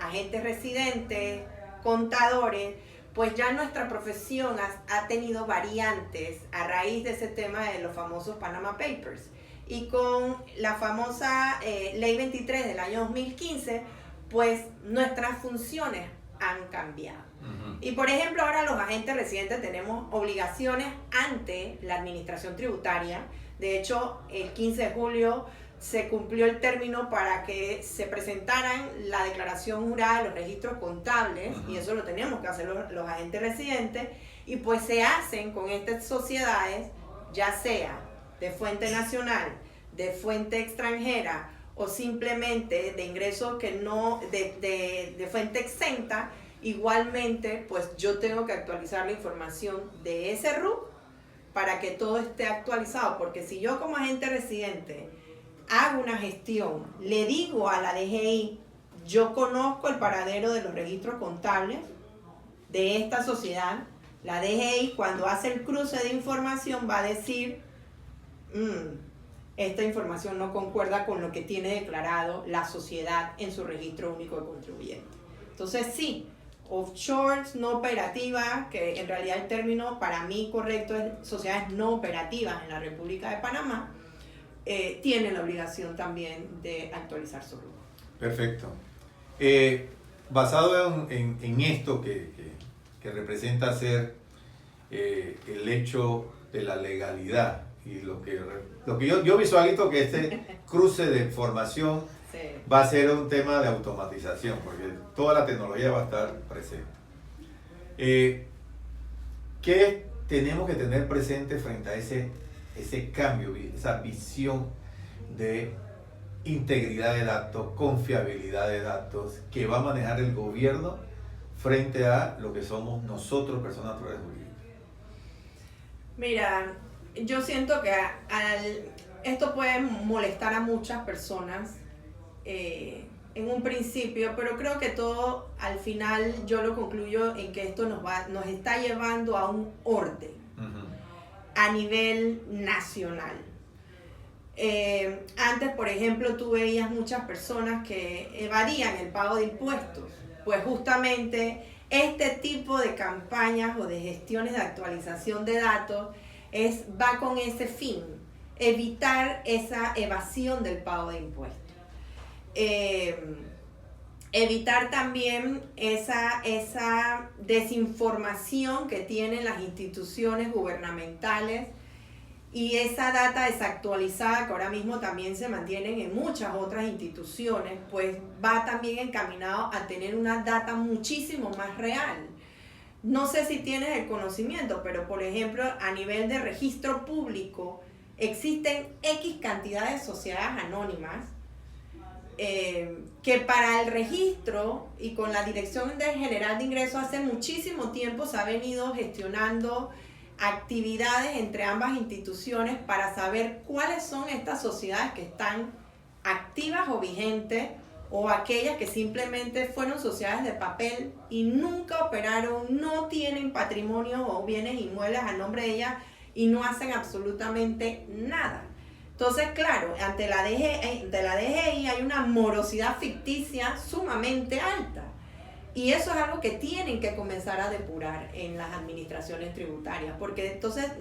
agentes residentes, contadores, pues ya nuestra profesión ha tenido variantes a raíz de ese tema de los famosos Panama Papers. Y con la famosa Ley 23 del año 2015, pues nuestras funciones han cambiado. Y por ejemplo, ahora los agentes residentes tenemos obligaciones ante la administración tributaria. De hecho, el 15 de julio se cumplió el término para que se presentaran la declaración jurada de los registros contables, y eso lo tenemos que hacer los agentes residentes, y pues se hacen con estas sociedades, ya sea de fuente nacional, de fuente extranjera, o simplemente de ingresos que no, de fuente exenta. Igualmente, pues yo tengo que actualizar la información de ese RUC para que todo esté actualizado, porque si yo como agente residente hago una gestión, le digo a la DGI, yo conozco el paradero de los registros contables de esta sociedad, la DGI cuando hace el cruce de información va a decir, esta información no concuerda con lo que tiene declarado la sociedad en su registro único de contribuyentes. Entonces sí, offshores no operativas, que en realidad el término para mí correcto es sociedades no operativas en la República de Panamá, tienen la obligación también de actualizar su RUC. Perfecto. Basado en esto que representa ser el hecho de la legalidad y lo que yo visualizo que este cruce de información va a ser un tema de automatización, porque toda la tecnología va a estar presente. ¿Qué tenemos que tener presente frente a ese cambio, esa visión de integridad de datos, confiabilidad de datos que va a manejar el gobierno frente a lo que somos nosotros, personas naturales jurídicas? Mira, yo siento que esto puede molestar a muchas personas en un principio, pero creo que todo al final yo lo concluyo en que esto nos está llevando a un orden a nivel nacional. Antes, por ejemplo, tú veías muchas personas que evadían el pago de impuestos, pues justamente este tipo de campañas o de gestiones de actualización de datos va con ese fin, evitar esa evasión del pago de impuestos. Evitar también esa desinformación que tienen las instituciones gubernamentales y esa data desactualizada que ahora mismo también se mantienen en muchas otras instituciones, pues va también encaminado a tener una data muchísimo más real. No sé si tienes el conocimiento, pero por ejemplo, a nivel de registro público, existen X cantidad de sociedades anónimas que para el registro y con la Dirección General de Ingresos hace muchísimo tiempo se ha venido gestionando actividades entre ambas instituciones para saber cuáles son estas sociedades que están activas o vigentes o aquellas que simplemente fueron sociedades de papel y nunca operaron, no tienen patrimonio o bienes inmuebles a nombre de ellas y no hacen absolutamente nada. Entonces, claro, ante la DGI hay una morosidad ficticia sumamente alta. Y eso es algo que tienen que comenzar a depurar en las administraciones tributarias, porque entonces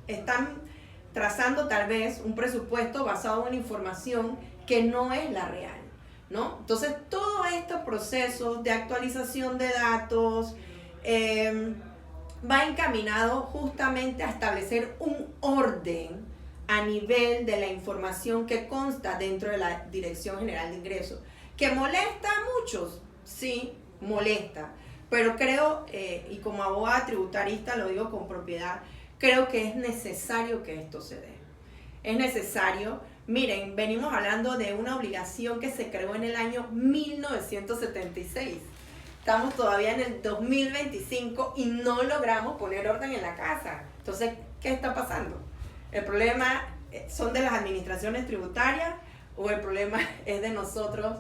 están trazando tal vez un presupuesto basado en información que no es la real, ¿no? Entonces, todos estos procesos de actualización de datos va encaminado justamente a establecer un orden a nivel de la información que consta dentro de la Dirección General de Ingresos, que molesta a muchos, sí, molesta, pero creo, y como abogada tributarista lo digo con propiedad, creo que es necesario que esto se dé. Es necesario. Miren, venimos hablando de una obligación que se creó en el año 1976. Estamos todavía en el 2025 y no logramos poner orden en la casa. Entonces, ¿qué está pasando? ¿El problema son de las administraciones tributarias o el problema es de nosotros,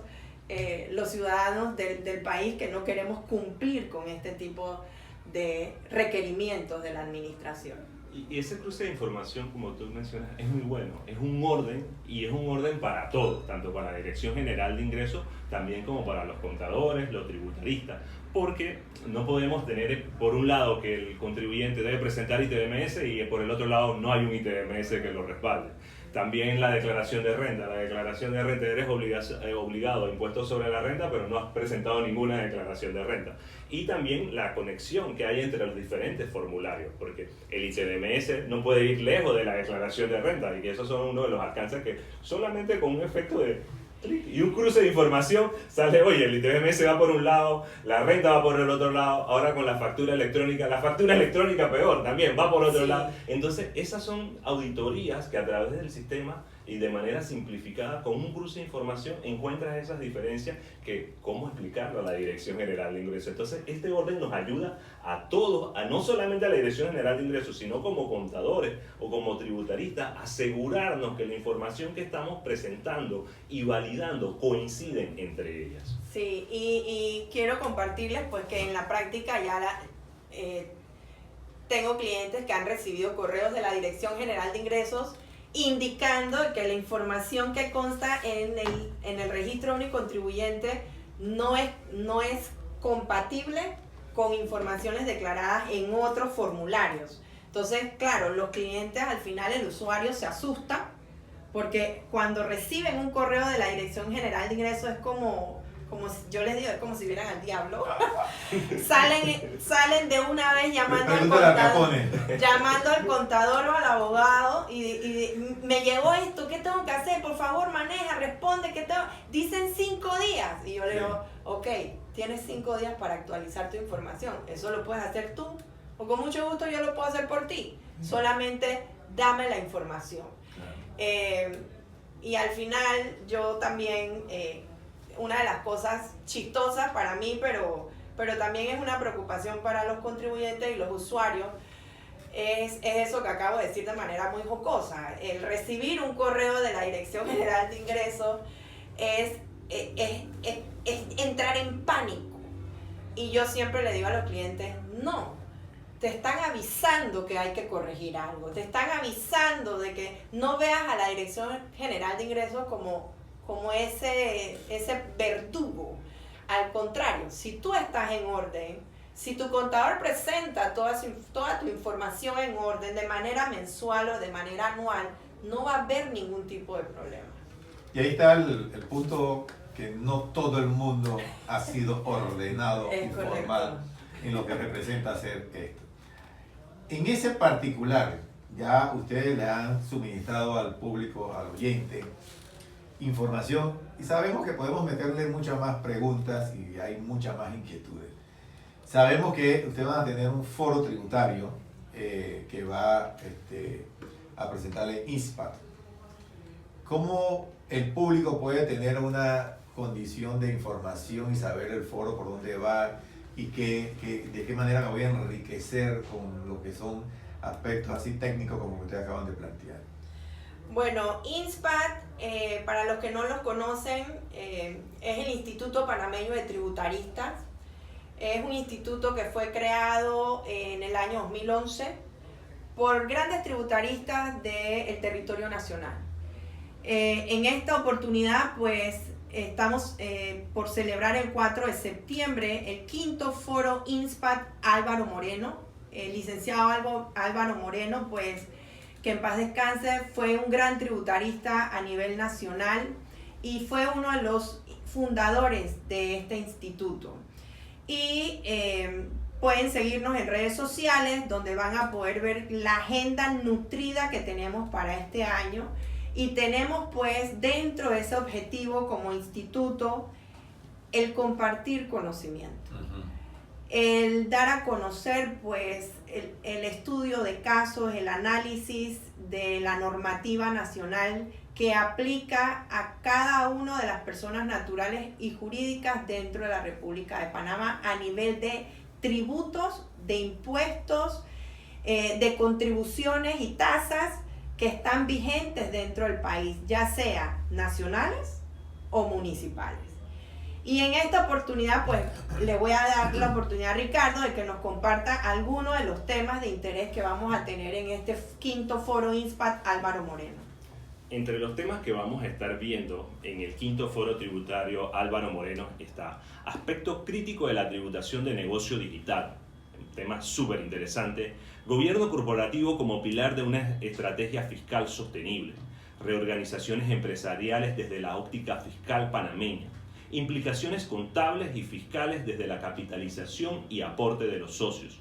los ciudadanos del país, que no queremos cumplir con este tipo de requerimientos de la administración? Y ese cruce de información, como tú mencionas, es muy bueno. Es un orden, y es un orden para todos, tanto para la Dirección General de Ingresos, también como para los contadores, los tributaristas. Porque no podemos tener, por un lado, que el contribuyente debe presentar ITBMS y por el otro lado no hay un ITBMS que lo respalde. También la declaración de renta. La declaración de renta, eres obligado a impuestos sobre la renta, pero no has presentado ninguna declaración de renta. Y también la conexión que hay entre los diferentes formularios, porque el ITBMS no puede ir lejos de la declaración de renta, y que esos son uno de los alcances que solamente con un efecto de clic y un cruce de información sale, oye, el ITBMS va por un lado, la renta va por el otro lado, ahora con la factura electrónica peor, también va por otro lado. Entonces, esas son auditorías que a través del sistema y de manera simplificada, con un cruce de información, encuentras esas diferencias que, ¿cómo explicarlo a la Dirección General de Ingresos? Entonces, este orden nos ayuda a todos, no solamente a la Dirección General de Ingresos, sino como contadores o como tributaristas, asegurarnos que la información que estamos presentando y validando coinciden entre ellas. Sí, y quiero compartirles pues que en la práctica ya tengo clientes que han recibido correos de la Dirección General de Ingresos indicando que la información que consta en el registro único contribuyente no es compatible con informaciones declaradas en otros formularios. Entonces, claro, los clientes, al final el usuario se asusta porque cuando reciben un correo de la Dirección General de Ingresos es como yo les digo, es como si vieran al diablo. Salen de una vez llamando al contador o al abogado y me llegó esto, ¿qué tengo que hacer? Por favor, maneja, responde, dicen 5 días. Y yo le digo, ok, tienes 5 días para actualizar tu información. Eso lo puedes hacer tú, o con mucho gusto yo lo puedo hacer por ti. Solamente dame la información. Y al final yo también... una de las cosas chistosas para mí, pero también es una preocupación para los contribuyentes y los usuarios. es eso que acabo de decir de manera muy jocosa. El recibir un correo de la Dirección General de Ingresos es entrar en pánico. Y yo siempre le digo a los clientes, no, te están avisando que hay que corregir algo, te están avisando de que no veas a la Dirección General de Ingresos como ese verdugo. Al contrario, si tú estás en orden, si tu contador presenta toda tu información en orden de manera mensual o de manera anual, no va a haber ningún tipo de problema. Y ahí está el punto, que no todo el mundo ha sido ordenado y formal en lo que representa hacer esto. En ese particular, ya ustedes le han suministrado al público, al oyente, información, y sabemos que podemos meterle muchas más preguntas y hay muchas más inquietudes. Sabemos que ustedes van a tener un foro tributario que va a presentarle INSPAT. ¿Cómo el público puede tener una condición de información y saber el foro por dónde va y de qué manera me voy a enriquecer con lo que son aspectos así técnicos como que ustedes acaban de plantear? Bueno, INSPAT, para los que no los conocen, es el Instituto Panameño de Tributaristas. Es un instituto que fue creado en el año 2011 por grandes tributaristas del territorio nacional. En esta oportunidad, pues, estamos por celebrar el 4 de septiembre el quinto foro INSPAT Álvaro Moreno. El licenciado Álvaro Moreno, pues, que en paz descanse, fue un gran tributarista a nivel nacional y fue uno de los fundadores de este instituto. Y pueden seguirnos en redes sociales, donde van a poder ver la agenda nutrida que tenemos para este año. Y tenemos, pues, dentro de ese objetivo como instituto, el compartir conocimiento. El dar a conocer, pues, el estudio de casos, el análisis de la normativa nacional que aplica a cada una de las personas naturales y jurídicas dentro de la República de Panamá a nivel de tributos, de impuestos, de contribuciones y tasas que están vigentes dentro del país, ya sea nacionales o municipales. Y en esta oportunidad, pues, le voy a dar la oportunidad a Ricardo de que nos comparta algunos de los temas de interés que vamos a tener en este quinto foro INSPAT Álvaro Moreno. Entre los temas que vamos a estar viendo en el quinto foro tributario Álvaro Moreno está aspecto crítico de la tributación de negocio digital, un tema súper interesante, gobierno corporativo como pilar de una estrategia fiscal sostenible, reorganizaciones empresariales desde la óptica fiscal panameña, implicaciones contables y fiscales desde la capitalización y aporte de los socios,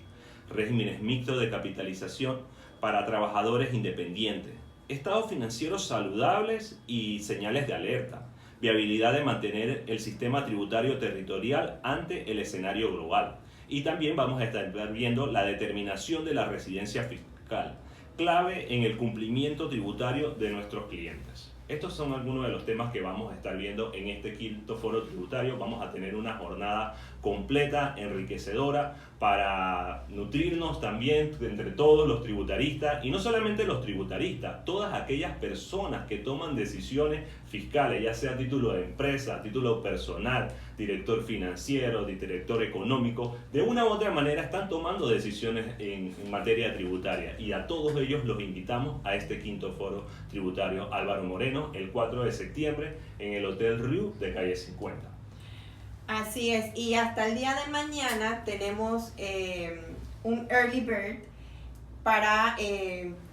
regímenes mixtos de capitalización para trabajadores independientes, estados financieros saludables y señales de alerta, viabilidad de mantener el sistema tributario territorial ante el escenario global. Y también vamos a estar viendo la determinación de la residencia fiscal, clave en el cumplimiento tributario de nuestros clientes. Estos son algunos de los temas que vamos a estar viendo en este quinto foro tributario. Vamos a tener una jornada completa, enriquecedora, para nutrirnos también entre todos los tributaristas, y no solamente los tributaristas, todas aquellas personas que toman decisiones fiscales, ya sea a título de empresa, a título personal, director financiero, director económico, de una u otra manera están tomando decisiones en materia tributaria, y a todos ellos los invitamos a este quinto foro tributario Álvaro Moreno el 4 de septiembre en el Hotel Riu de calle 50. Así es, y hasta el día de mañana tenemos un early bird para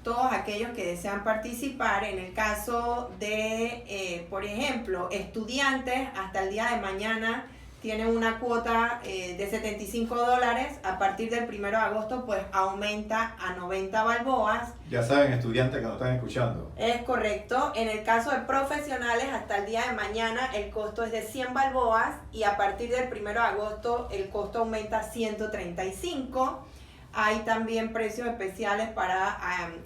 todos aquellos que desean participar. En el caso de, por ejemplo, estudiantes, hasta el día de mañana tienen una cuota de $75. A partir del 1 de agosto, pues aumenta a 90 balboas. Ya saben, estudiantes que nos están escuchando. Es correcto. En el caso de profesionales, hasta el día de mañana el costo es de 100 balboas y a partir del 1 de agosto el costo aumenta a 135. Hay también precios especiales para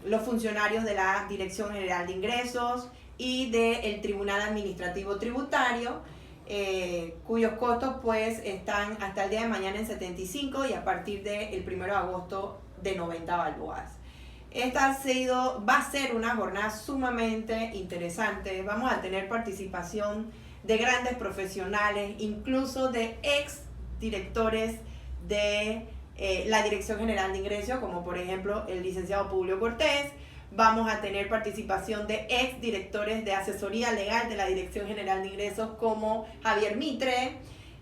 los funcionarios de la Dirección General de Ingresos y del Tribunal Administrativo Tributario, cuyos costos pues están hasta el día de mañana en 75 y a partir del 1 de agosto de 90 balboas. Va a ser una jornada sumamente interesante. Vamos a tener participación de grandes profesionales, incluso de ex directores de la Dirección General de Ingresos, como por ejemplo el licenciado Publio Cortés. Vamos a tener participación de ex directores de asesoría legal de la Dirección General de Ingresos, como Javier Mitre.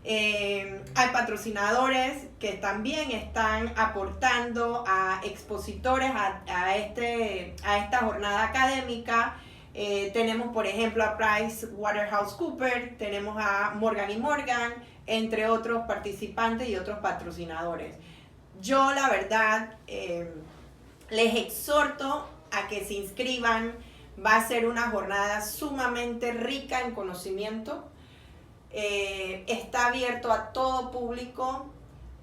Hay patrocinadores que también están aportando a expositores a esta jornada académica. Tenemos, por ejemplo, a PricewaterhouseCoopers, tenemos a Morgan & Morgan, entre otros participantes y otros patrocinadores. Yo, la verdad, les exhorto a que se inscriban. Va a ser una jornada sumamente rica en conocimiento. Está abierto a todo público,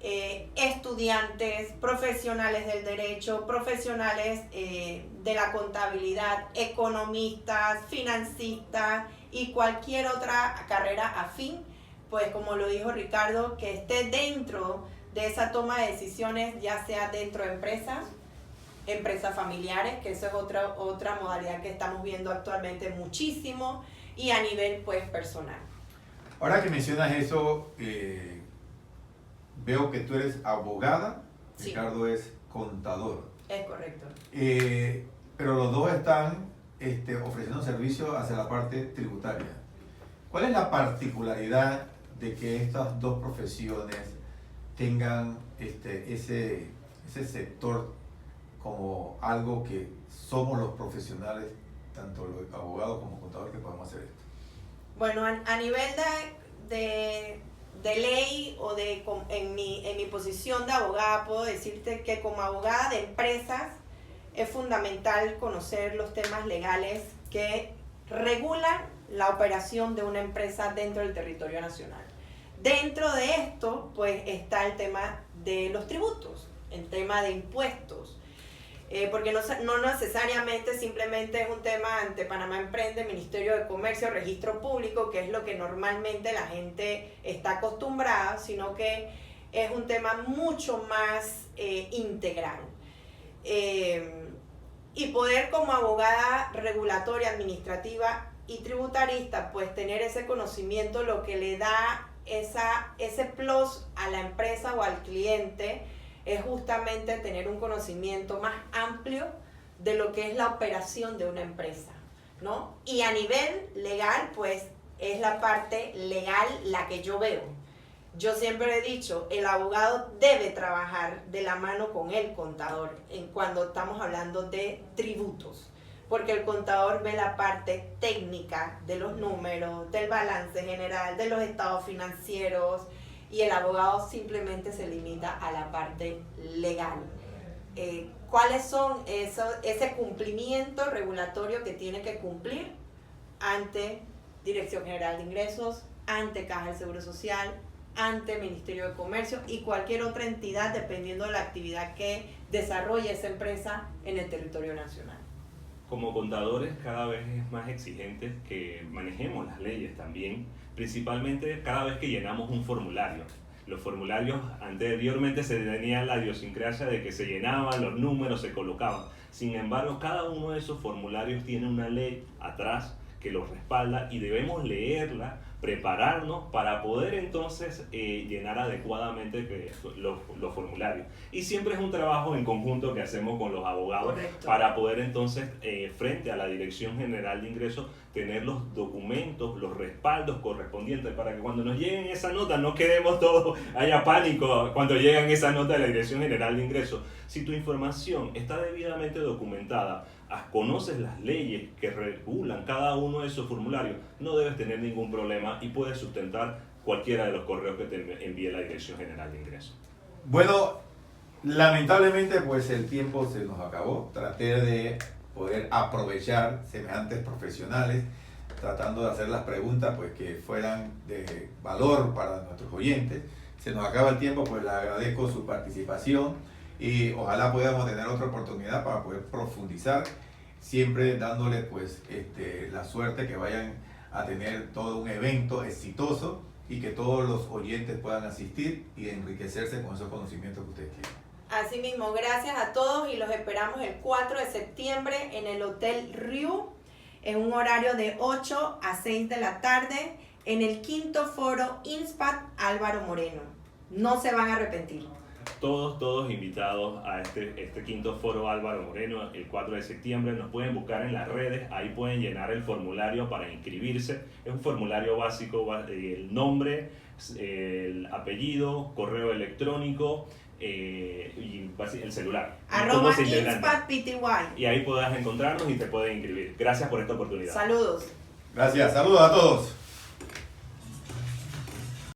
estudiantes, profesionales del derecho, profesionales de la contabilidad, economistas, financistas y cualquier otra carrera afín, pues como lo dijo Ricardo, que esté dentro de esa toma de decisiones, ya sea dentro de empresas familiares, que eso es otra modalidad que estamos viendo actualmente muchísimo, y a nivel pues personal. Ahora que mencionas eso, veo que tú eres abogada, sí. Ricardo es contador. Es correcto. Pero los dos están ofreciendo servicios hacia la parte tributaria. ¿Cuál es la particularidad de que estas dos profesiones tengan ese sector como algo que somos los profesionales, tanto los abogados como contadores, que podemos hacer esto? Bueno, a nivel de ley o en mi posición de abogada, puedo decirte que como abogada de empresas es fundamental conocer los temas legales que regulan la operación de una empresa dentro del territorio nacional. Dentro de esto, pues, está el tema de los tributos, el tema de impuestos. Porque no necesariamente simplemente es un tema ante Panamá Emprende, Ministerio de Comercio, Registro Público, que es lo que normalmente la gente está acostumbrada, sino que es un tema mucho más integral. Y poder, como abogada regulatoria, administrativa y tributarista, pues tener ese conocimiento, lo que le da ese plus a la empresa o al cliente, es justamente tener un conocimiento más amplio de lo que es la operación de una empresa, ¿no? Y a nivel legal, pues, es la parte legal la que yo veo. Yo siempre he dicho, el abogado debe trabajar de la mano con el contador cuando estamos hablando de tributos, porque el contador ve la parte técnica de los números, del balance general, de los estados financieros, y el abogado simplemente se limita a la parte legal. ¿Cuáles son ese cumplimiento regulatorio que tiene que cumplir ante Dirección General de Ingresos, ante Caja del Seguro Social, ante Ministerio de Comercio y cualquier otra entidad, dependiendo de la actividad que desarrolle esa empresa en el territorio nacional? Como contadores, cada vez es más exigente que manejemos las leyes también, principalmente cada vez que llenamos un formulario. Los formularios anteriormente se tenía la idiosincrasia de que se llenaban, los números se colocaban. Sin embargo, cada uno de esos formularios tiene una ley atrás que los respalda y debemos leerla, prepararnos para poder entonces llenar adecuadamente los formularios. Y siempre es un trabajo en conjunto que hacemos con los abogados. Correcto. Para poder entonces, frente a la Dirección General de Ingresos, tener los documentos, los respaldos correspondientes para que cuando nos lleguen esa nota no quedemos todos, haya pánico cuando llegan esa nota de la Dirección General de Ingresos. Si tu información está debidamente documentada, conoces las leyes que regulan cada uno de esos formularios, no debes tener ningún problema y puedes sustentar cualquiera de los correos que te envíe la Dirección General de Ingresos. Bueno, lamentablemente pues el tiempo se nos acabó. Traté de poder aprovechar semejantes profesionales, tratando de hacer las preguntas pues que fueran de valor para nuestros oyentes. Se nos acaba el tiempo, pues le agradezco su participación y ojalá podamos tener otra oportunidad para poder profundizar, siempre dándoles pues la suerte que vayan a tener todo un evento exitoso y que todos los oyentes puedan asistir y enriquecerse con esos conocimientos que ustedes tienen. Asimismo, gracias a todos y los esperamos el 4 de septiembre en el Hotel Riu, en un horario de 8 a 6 de la tarde, en el 5º Foro INSPAD Álvaro Moreno. No se van a arrepentir. Todos invitados a este 5º Foro Álvaro Moreno el 4 de septiembre. Nos pueden buscar en las redes, ahí pueden llenar el formulario para inscribirse. Es un formulario básico, el nombre, el apellido, correo electrónico y el celular. @INSPADPTY. Y ahí podrás encontrarnos y te pueden inscribir. Gracias por esta oportunidad. Saludos. Gracias, saludos a todos.